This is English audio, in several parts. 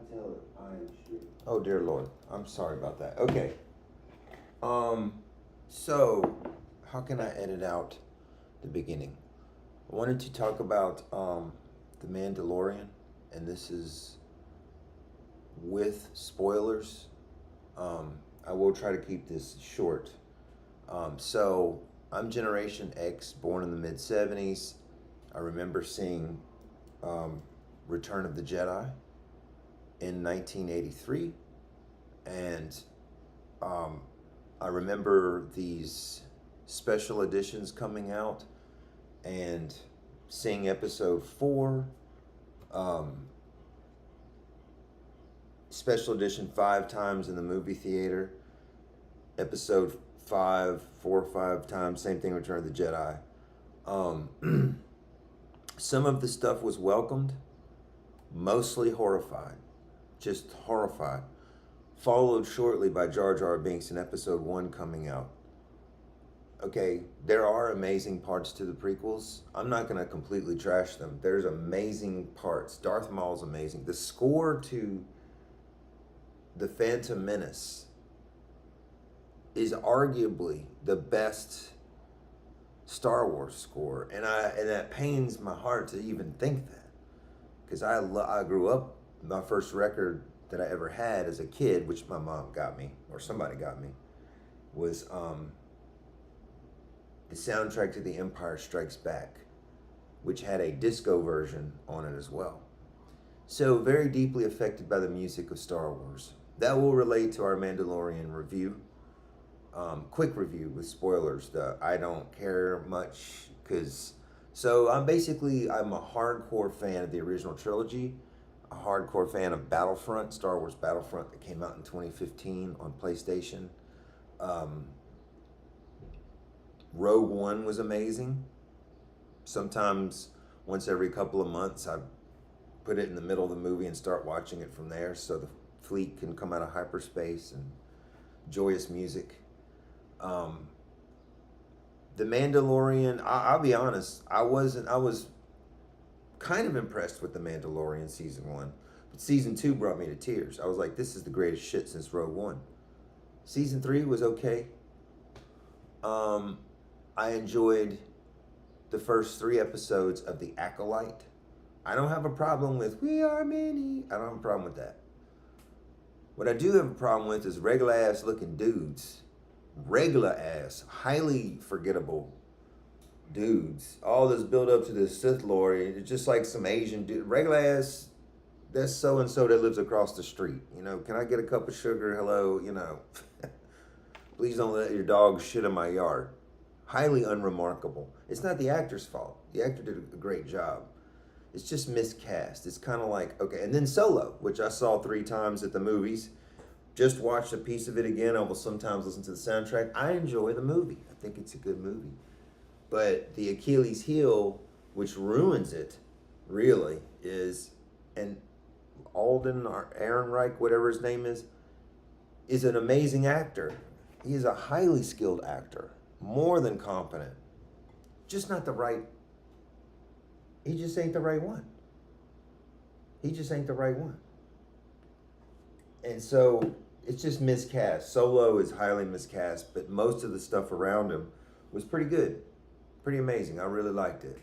tell it I am shit. Oh dear Lord, I'm sorry about that. Okay. So how can I edit out the beginning? I wanted to talk about the Mandalorian, and this is with spoilers. I will try to keep this short. So I'm Generation X, born in the mid '70s. I remember seeing Return of the Jedi in 1983, and I remember these special editions coming out and seeing episode 4, special edition 5 times in the movie theater, episode 5, 4 or 5 times, same thing, Return of the Jedi. Some of the stuff was welcomed, mostly horrified, just horrified. Followed shortly by Jar Jar Binks in episode 1 coming out. Okay, there are amazing parts to the prequels. I'm not going to completely trash them. There's amazing parts. Darth Maul's amazing. The score to The Phantom Menace is arguably the best Star Wars score, and that pains my heart to even think that, because I grew up, my first record that I ever had as a kid, which my mom got me, or somebody got me, was the soundtrack to The Empire Strikes Back, which had a disco version on it as well. So very deeply affected by the music of Star Wars. That will relate to our Mandalorian review. Quick review with spoilers. I don't care much because, so I'm a hardcore fan of the original trilogy, a hardcore fan of Battlefront, Star Wars Battlefront, that came out in 2015 on PlayStation. Rogue One was amazing. Sometimes once every couple of months I put it in the middle of the movie and start watching it from there so the fleet can come out of hyperspace, and joyous music. The Mandalorian, I'll be honest, I was kind of impressed with The Mandalorian season 1, but season 2 brought me to tears. I was like, this is the greatest shit since Rogue One. Season 3 was okay. I enjoyed the first 3 episodes of The Acolyte. I don't have a problem with We Are Many. I don't have a problem with that. What I do have a problem with is regular ass looking dudes. Regular ass, highly forgettable dudes. All this build up to this Sith Lord, it's just like some Asian dude. Regular ass, that's so and so that lives across the street. You know, can I get a cup of sugar? Hello, you know. Please don't let your dog shit in my yard. Highly unremarkable. It's not the actor's fault. The actor did a great job. It's just miscast. It's kind of like, okay. And then Solo, which I saw 3 times at the movies. Just watched a piece of it again. I will sometimes listen to the soundtrack. I enjoy the movie. I think it's a good movie. But the Achilles heel, which ruins it, really, is, and Alden or Ehrenreich, whatever his name is an amazing actor. He is a highly skilled actor, more than competent. Just not the right, he just ain't the right one. He just ain't the right one. And so it's just miscast. Solo is highly miscast, but most of the stuff around him was pretty good. Pretty amazing. I really liked it.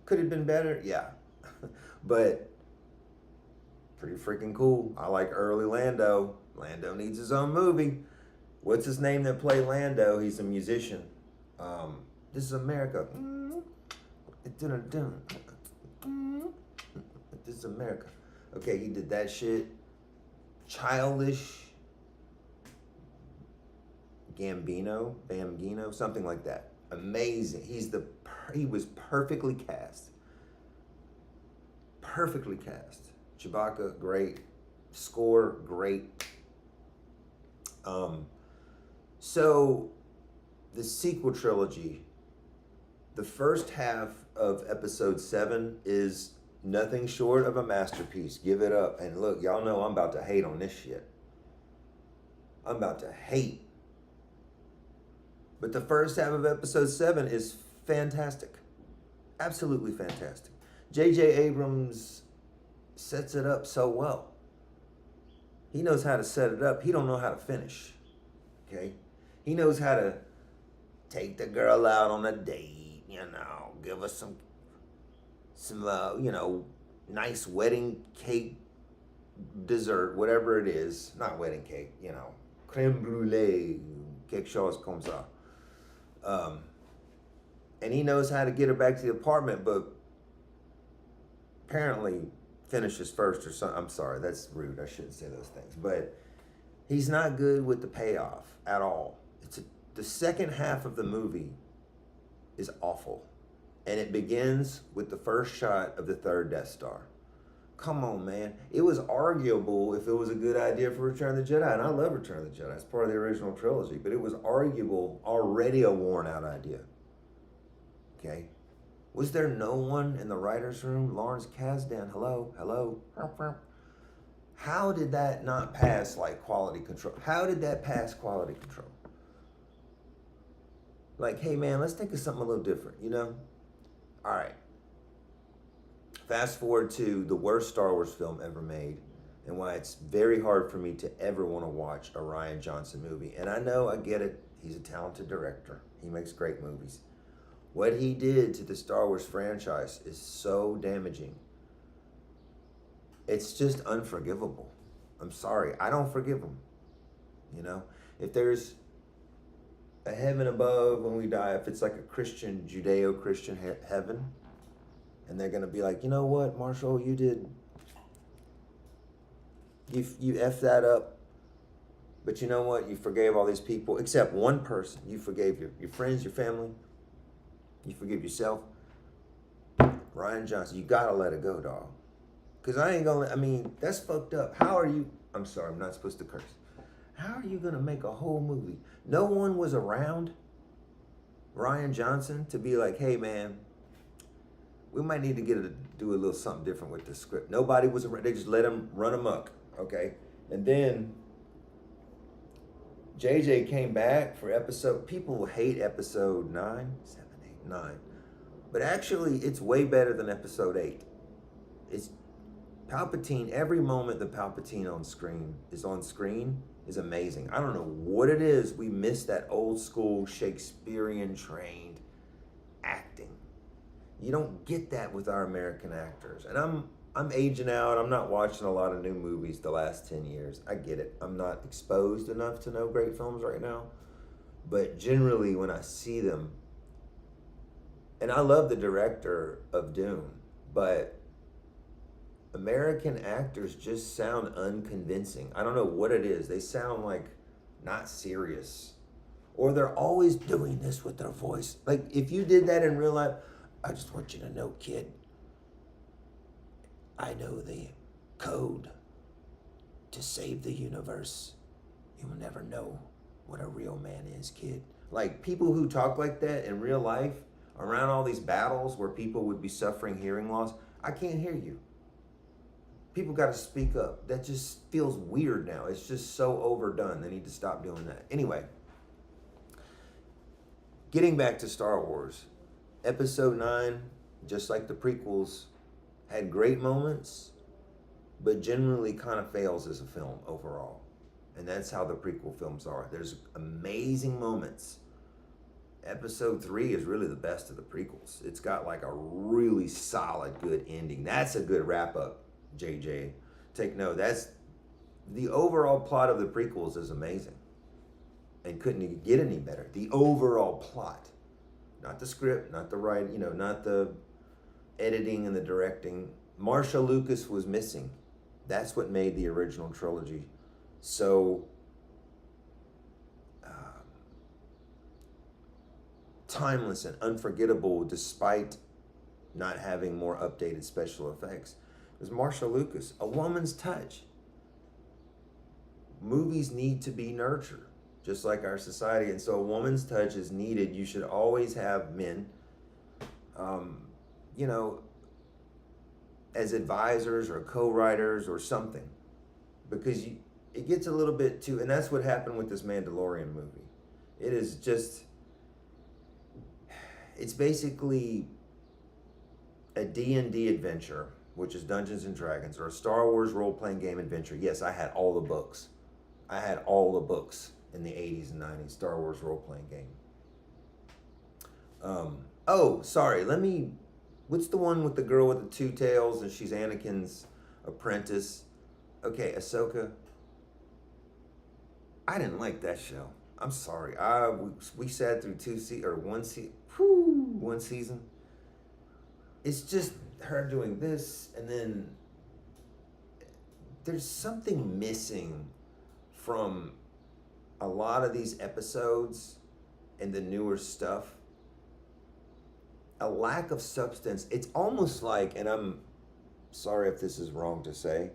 Could have been better? Yeah. But pretty freaking cool. I like early Lando. Lando needs his own movie. What's his name that played Lando? He's a musician. This is America. This is America. Okay, he did that shit. Childish Bambino, something like that. Amazing. He was perfectly cast. Perfectly cast. Chewbacca, great. Score, great. So the sequel trilogy, the first half of episode 7 is nothing short of a masterpiece. Give it up. And look, y'all know I'm about to hate on this shit. I'm about to hate. But the first half of episode 7 is fantastic. Absolutely fantastic. J.J. Abrams sets it up so well. He knows how to set it up. He don't know how to finish. Okay? He knows how to take the girl out on a date, give us some nice wedding cake dessert, whatever it is. Not wedding cake, creme brulee, quelque chose comme ça. And he knows how to get her back to the apartment, but apparently finishes first or something. I'm sorry, that's rude. I shouldn't say those things. But he's not good with the payoff at all. The second half of the movie is awful. And it begins with the first shot of the third Death Star. Come on, man. It was arguable if it was a good idea for Return of the Jedi. And I love Return of the Jedi. It's part of the original trilogy. But it was arguable, already a worn out idea. Okay? Was there no one in the writer's room? Lawrence Kasdan, hello. How did that not pass quality control? How did that pass quality control? Hey man, let's think of something a little different, All right. Fast forward to the worst Star Wars film ever made, and why it's very hard for me to ever want to watch a Rian Johnson movie. And I know, I get it. He's a talented director. He makes great movies. What he did to the Star Wars franchise is so damaging. It's just unforgivable. I'm sorry. I don't forgive him. If there's a heaven above when we die, if it's like a Christian, Judeo-Christian heaven, and they're going to be like, you know what, Marshall, you effed that up, but you know what, you forgave all these people, except one person. You forgave your friends, your family, you forgive yourself. Rian Johnson, you got to let it go, dog. Because that's fucked up. I'm sorry, I'm not supposed to curse. How are you going to make a whole movie? No one was around Rian Johnson to be like, hey, man, we might need to do a little something different with the script. Nobody was around. They just let him run amok, okay? And then JJ came back for people hate episode 9, 7, 8, 9. But actually, it's way better than episode 8. It's Palpatine, every moment the Palpatine on screen is amazing. I don't know what it is. We miss that old school Shakespearean trained acting. You don't get that with our American actors. And I'm aging out. I'm not watching a lot of new movies the last 10 years. I get it. I'm not exposed enough to know great films right now. But generally when I see them, and I love the director of Dune, but American actors just sound unconvincing. I don't know what it is. They sound not serious. Or they're always doing this with their voice. If you did that in real life, I just want you to know, kid, I know the code to save the universe. You will never know what a real man is, kid. People who talk like that in real life, around all these battles where people would be suffering hearing loss, I can't hear you. People got to speak up. That just feels weird now. It's just so overdone. They need to stop doing that. Anyway, getting back to Star Wars, Episode 9, just like the prequels, had great moments, but generally kind of fails as a film overall. And that's how the prequel films are. There's amazing moments. Episode 3 is really the best of the prequels. It's got a really solid, good ending. That's a good wrap-up. JJ, take note. That's the overall plot of the prequels is amazing, and couldn't get any better. The overall plot, not the script, not the writing, not the editing and the directing. Marsha Lucas was missing. That's what made the original trilogy so timeless and unforgettable, despite not having more updated special effects. It was Marsha Lucas, a woman's touch. Movies need to be nurtured, just like our society, and so a woman's touch is needed. You should always have men, as advisors or co-writers or something, because it gets a little bit too, and that's what happened with this Mandalorian movie. It is just, it's basically a D&D adventure which is Dungeons and Dragons, or a Star Wars role-playing game adventure. Yes, I had all the books. I had all the books in the 80s and 90s, Star Wars role-playing game. Oh, sorry, what's the one with the girl with the two tails and she's Anakin's apprentice? Okay, Ahsoka. I didn't like that show. I'm sorry. We sat through one season. It's just her doing this, and then there's something missing from a lot of these episodes and the newer stuff. A lack of substance. It's almost like, and I'm sorry if this is wrong to say,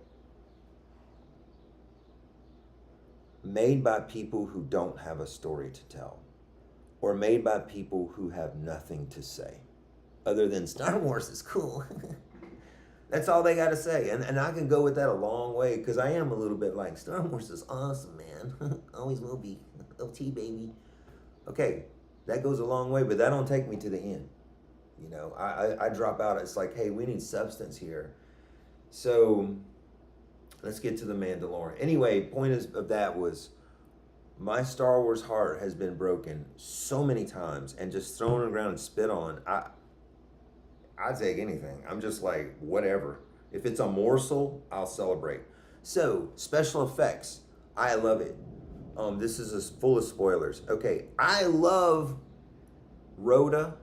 made by people who don't have a story to tell, or made by people who have nothing to say other than Star Wars is cool. That's all they got to say. And I can go with that a long way, because I am a little bit like, Star Wars is awesome, man. Always will be. OT, baby. Okay, that goes a long way, but that don't take me to the end. You know, I drop out. It's like, hey, we need substance here. So let's get to the Mandalorian. Anyway, point of that was, my Star Wars heart has been broken so many times and just thrown around and spit on. I take anything. I'm just like, whatever. If it's a morsel, I'll celebrate. So, special effects. I love it. This is full of spoilers. Okay, I love Rhoda,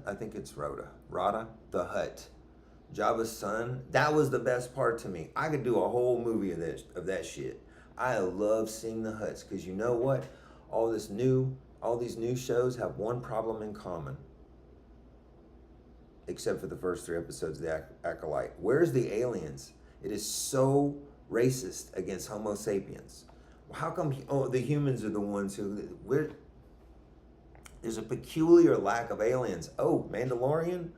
I think it's Rhoda, the Hutt. Jabba's son. That was the best part to me. I could do a whole movie of that shit. I love seeing the Hutts, because you know what? All these new shows have one problem in common, except for the first 3 episodes of the Acolyte. Where's the aliens? It is so racist against Homo sapiens. How come the humans are the ones there's a peculiar lack of aliens. Oh, Mandalorian?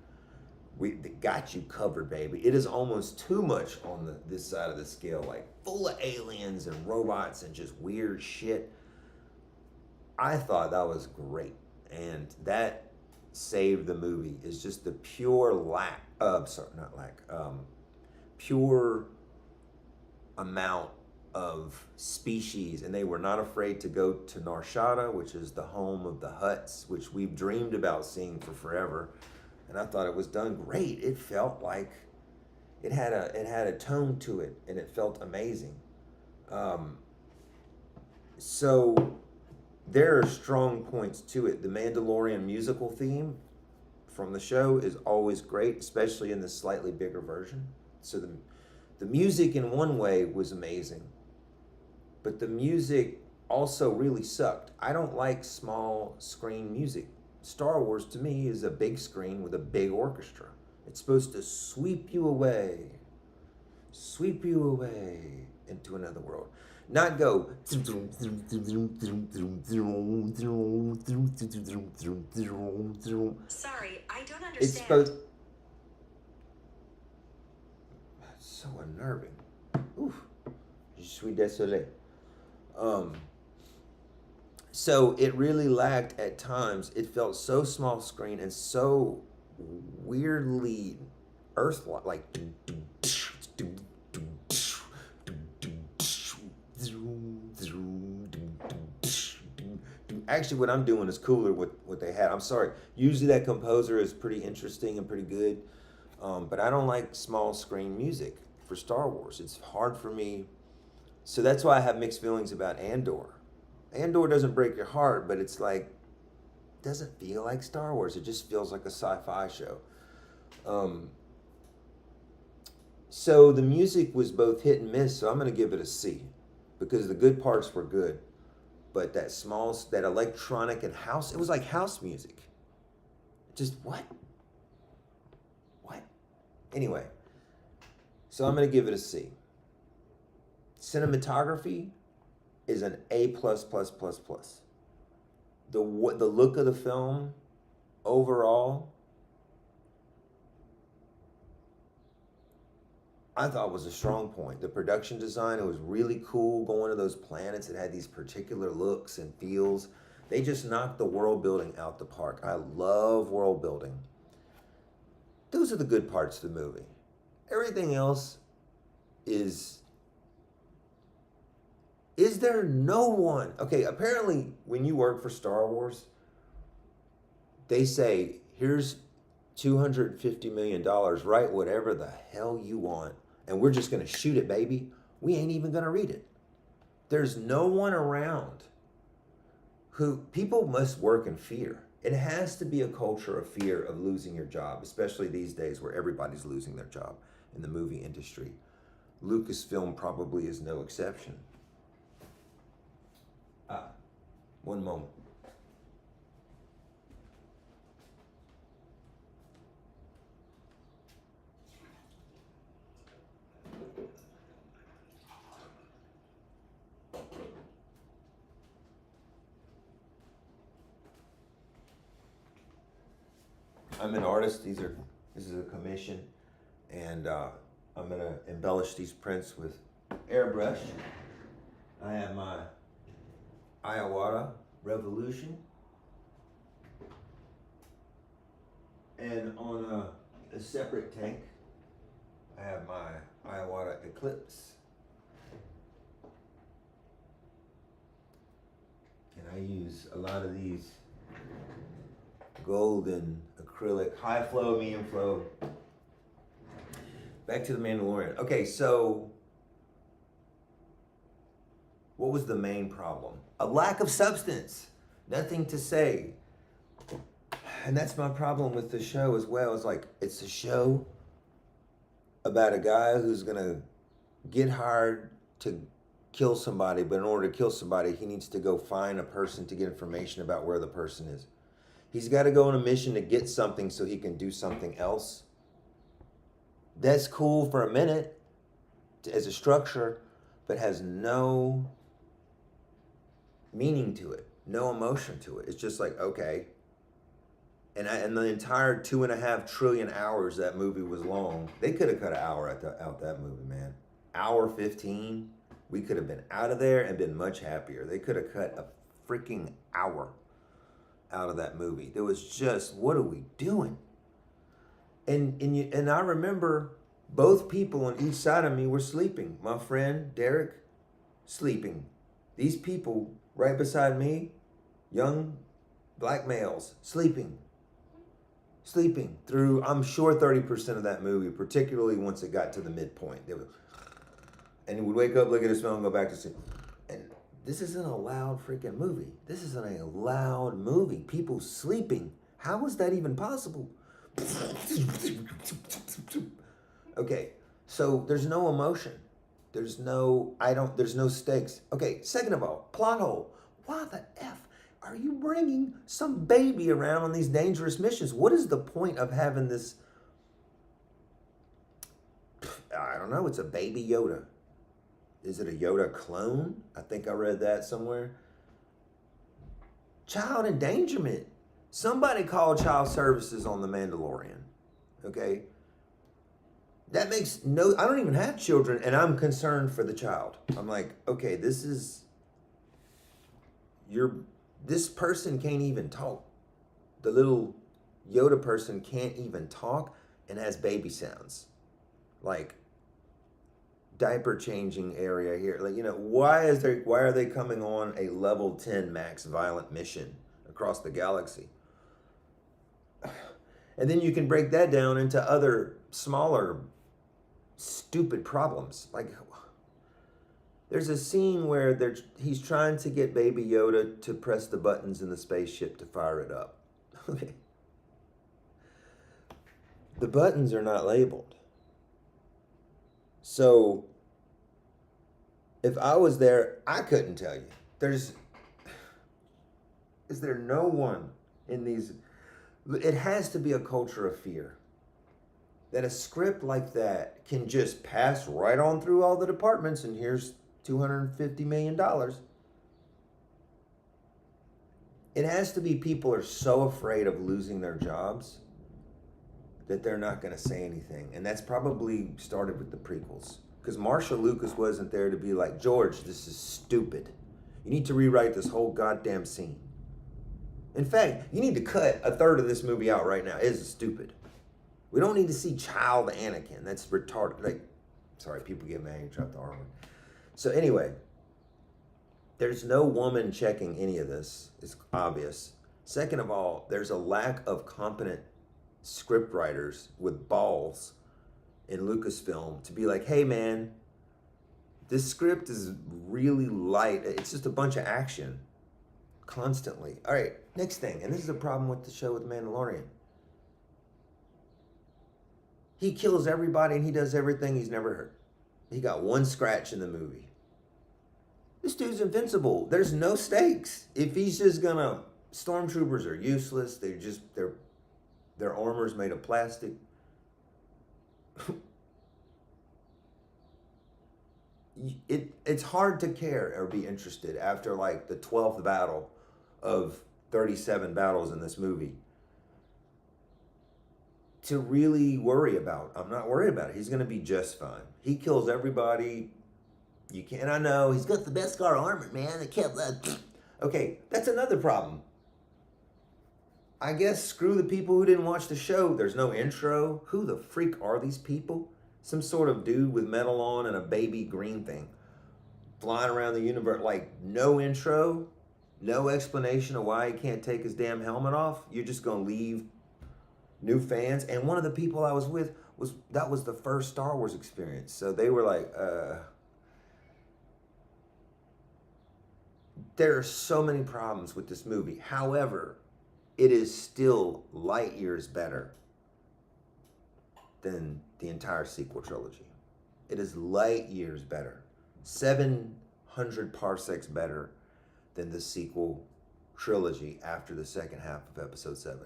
We got you covered, baby. It is almost too much on this side of the scale, like full of aliens and robots and just weird shit. I thought that was great, and that saved the movie. Is just the pure pure amount of species, and they were not afraid to go to Nar Shaddaa, which is the home of the Hutts, which we've dreamed about seeing for forever. And I thought it was done great. It felt like it had a tone to it, and it felt amazing. So there are strong points to it. The Mandalorian musical theme from the show is always great, especially in the slightly bigger version. So the music in one way was amazing, but the music also really sucked. I don't like small screen music. Star Wars to me is a big screen with a big orchestra. It's supposed to sweep you away into another world. Not go. Sorry, I don't understand. It's supposed. That's so unnerving. Oof. Je suis désolé. So it really lacked at times. It felt so small screen and so weirdly Earth-like, like. Actually, what I'm doing is cooler with what they had. I'm sorry. Usually that composer is pretty interesting and pretty good, but I don't like small screen music for Star Wars. It's hard for me. So that's why I have mixed feelings about Andor. Andor doesn't break your heart, but it's like, doesn't feel like Star Wars. It just feels like a sci-fi show. So the music was both hit and miss, so I'm going to give it a C, because the good parts were good. But that electronic and house, it was like house music. Just what? Anyway, so I'm going to give it a C. Cinematography is an A++++. The look of the film overall, I thought was a strong point. The production design, it was really cool going to those planets. It had these particular looks and feels. They just knocked the world building out the park. I love world building. those are the good parts of the movie. Everything else is there no one? Okay, apparently when you work for Star Wars, they say, here's $250 million, write whatever the hell you want, and we're just going to shoot it, baby. We ain't even going to read it. There's no one around who, people must work in fear. It has to be a culture of fear of losing your job, especially these days where everybody's losing their job in the movie industry. Lucasfilm probably is no exception. One moment. I'm an artist. This is a commission, and I'm gonna embellish these prints with airbrush. I have my Iwata Revolution, and on a separate tank, I have my Iwata Eclipse, and I use a lot of these golden acrylic, high flow, medium flow. Back to the Mandalorian. Okay, so what was the main problem? A lack of substance, nothing to say. And that's my problem with the show as well. It's like, it's a show about a guy who's gonna get hired to kill somebody, but in order to kill somebody, he needs to go find a person to get information about where the person is. He's got to go on a mission to get something so he can do something else. That's cool for a minute as a structure, but has no meaning to it, no emotion to it. It's just like, okay. And the entire 2.5 trillion hours that movie was long, they could have cut an hour out that movie, man. Hour 15, we could have been out of there and been much happier. They could have cut a freaking hour out of that movie. There was just, what are we doing? And I remember both people on each side of me were sleeping. My friend Derek, sleeping. These people right beside me, young black males, sleeping through, I'm sure 30% of that movie, particularly once it got to the midpoint. They would, and he would wake up, look at his phone, and go back to sleep. And this isn't a loud freaking movie. This isn't a loud movie. People sleeping. How is that even possible? Okay, so there's no emotion. There's no stakes. Okay, second of all, plot hole. Why the F are you bringing some baby around on these dangerous missions? What is the point of having this? I don't know, it's a baby Yoda. Is it a Yoda clone? I think I read that somewhere. Child endangerment. Somebody call child services on the Mandalorian. Okay? That makes no, I don't even have children and I'm concerned for the child. I'm like, okay, this person can't even talk. The little Yoda person can't even talk and has baby sounds. Like, diaper changing area here. Like, why are they coming on a level 10 max violent mission across the galaxy? And then you can break that down into other smaller stupid problems. Like, there's a scene where he's trying to get baby Yoda to press the buttons in the spaceship to fire it up. Okay. The buttons are not labeled. So, if I was there, I couldn't tell you. Is there no one in these? It has to be a culture of fear. That a script like that can just pass right on through all the departments and here's $250 million. It has to be people are so afraid of losing their jobs that they're not going to say anything. And that's probably started with the prequels. Because Marshall Lucas wasn't there to be like, George, this is stupid. You need to rewrite this whole goddamn scene. In fact, you need to cut a third of this movie out right now. It is stupid. We don't need to see child Anakin. That's retarded. Like, sorry, people get mad and drop the armor. So anyway, there's no woman checking any of this. It's obvious. Second of all, there's a lack of competent script writers with balls in Lucasfilm to be like, hey man, this script is really light. It's just a bunch of action constantly. All right, next thing, and this is a problem with the show with Mandalorian. He kills everybody and he does everything he's never hurt. He got one scratch in the movie. This dude's invincible. There's no stakes. If he's just gonna, stormtroopers are useless. Their armor's made of plastic. It's hard to care or be interested after like the 12th battle of 37 battles in this movie to really worry about. I'm not worried about it. He's going to be just fine. He kills everybody. You can't. I know he's got the best Beskar armor, man. It kept that. Okay, that's another problem. I guess screw the people who didn't watch the show. There's no intro. Who the freak are these people? Some sort of dude with metal on and a baby green thing flying around the universe. Like, no intro, no explanation of why he can't take his damn helmet off. You're just going to leave new fans. And one of the people I was with was the first Star Wars experience. So they were like, there are so many problems with this movie. However, it is still light years better than the entire sequel trilogy. It is light years better. 700 parsecs better than the sequel trilogy after the second half of episode 7.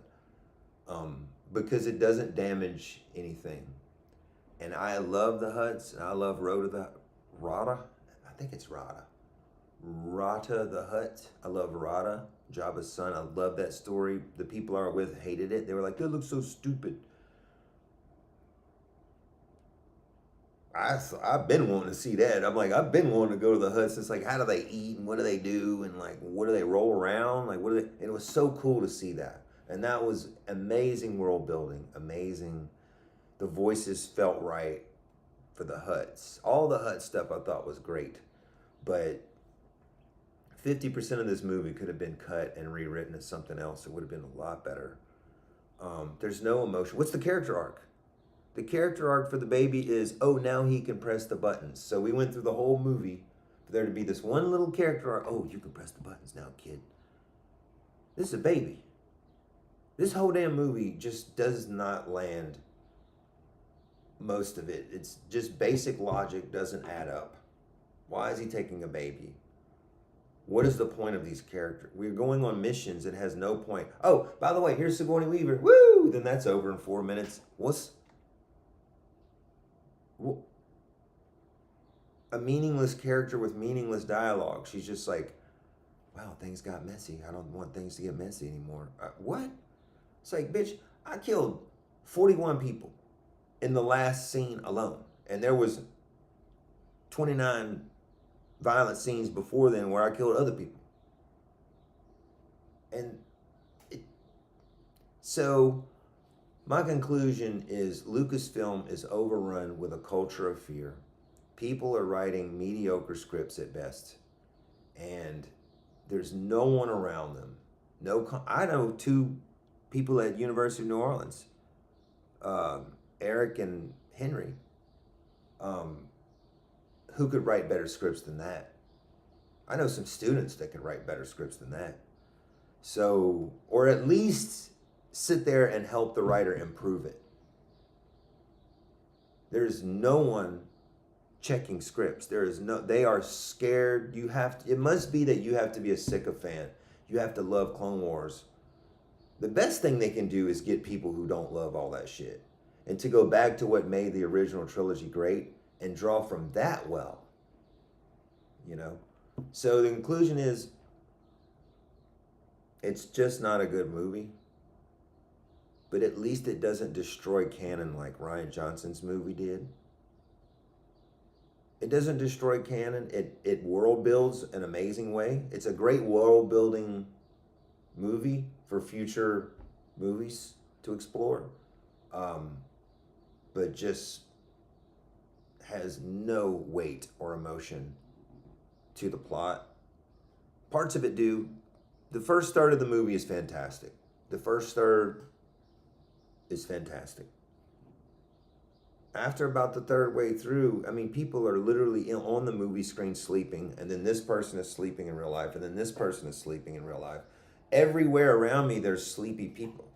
Because it doesn't damage anything. And I love the Hutts, and I love Rata. I think it's Rata. Rata the Hutt. I love Rata, Jabba's son. I love that story. The people I were with hated it. They were like, that looks so stupid. I've been wanting to see that. I'm like, I've been wanting to go to the Hutts. It's like, how do they eat and what do they do? And like, what do they roll around? Like, what do they, and it was so cool to see that. And that was amazing world building, amazing. The voices felt right for the Hutts. All the Hutt stuff I thought was great. But 50% of this movie could have been cut and rewritten as something else. It would have been a lot better. There's no emotion. What's the character arc? The character arc for the baby is, oh, now he can press the buttons. So we went through the whole movie for there to be this one little character arc. Oh, you can press the buttons now, kid. This is a baby. This whole damn movie just does not land most of it. It's just basic logic doesn't add up. Why is he taking a baby? What is the point of these characters? We're going on missions. It has no point. Oh, by the way, here's Sigourney Weaver. Woo! Then that's over in 4 minutes. A meaningless character with meaningless dialogue. She's just like, wow, things got messy. I don't want things to get messy anymore. What? It's like, bitch, I killed 41 people in the last scene alone. And there was 29 violent scenes before then where I killed other people. And so my conclusion is Lucasfilm is overrun with a culture of fear. People are writing mediocre scripts at best. And there's no one around them. I know 2 people at University of New Orleans, Eric and Henry, who could write better scripts than that. I know some students that could write better scripts than that. So, or at least sit there and help the writer improve it. There's no one checking scripts. They are scared. It must be that you have to be a sycophant. You have to love Clone Wars. The best thing they can do is get people who don't love all that shit. And to go back to what made the original trilogy great and draw from that well. You know? So the conclusion is, it's just not a good movie. But at least it doesn't destroy canon like Rian Johnson's movie did. It doesn't destroy canon. It world builds an amazing way. It's a great world building movie for future movies to explore. but just has no weight or emotion to the plot. Parts of it do. The first third of the movie is fantastic. The first third is fantastic. After about the third way through, I mean, people are literally on the movie screen sleeping, and then this person is sleeping in real life, and then this person is sleeping in real life. Everywhere around me, there's sleepy people.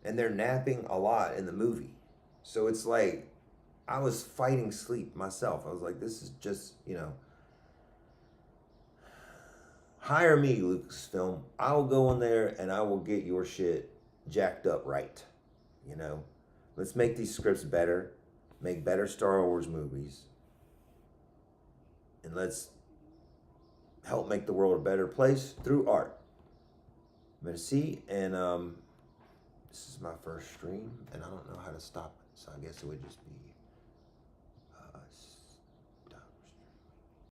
And they're napping a lot in the movie. So it's like, I was fighting sleep myself. I was like, this is just, hire me, Lucasfilm. I'll go in there and I will get your shit jacked up right. Let's make these scripts better, make better Star Wars movies, and let's help make the world a better place through art. Merci, and this is my first stream, and I don't know how to stop it, so I guess it would just be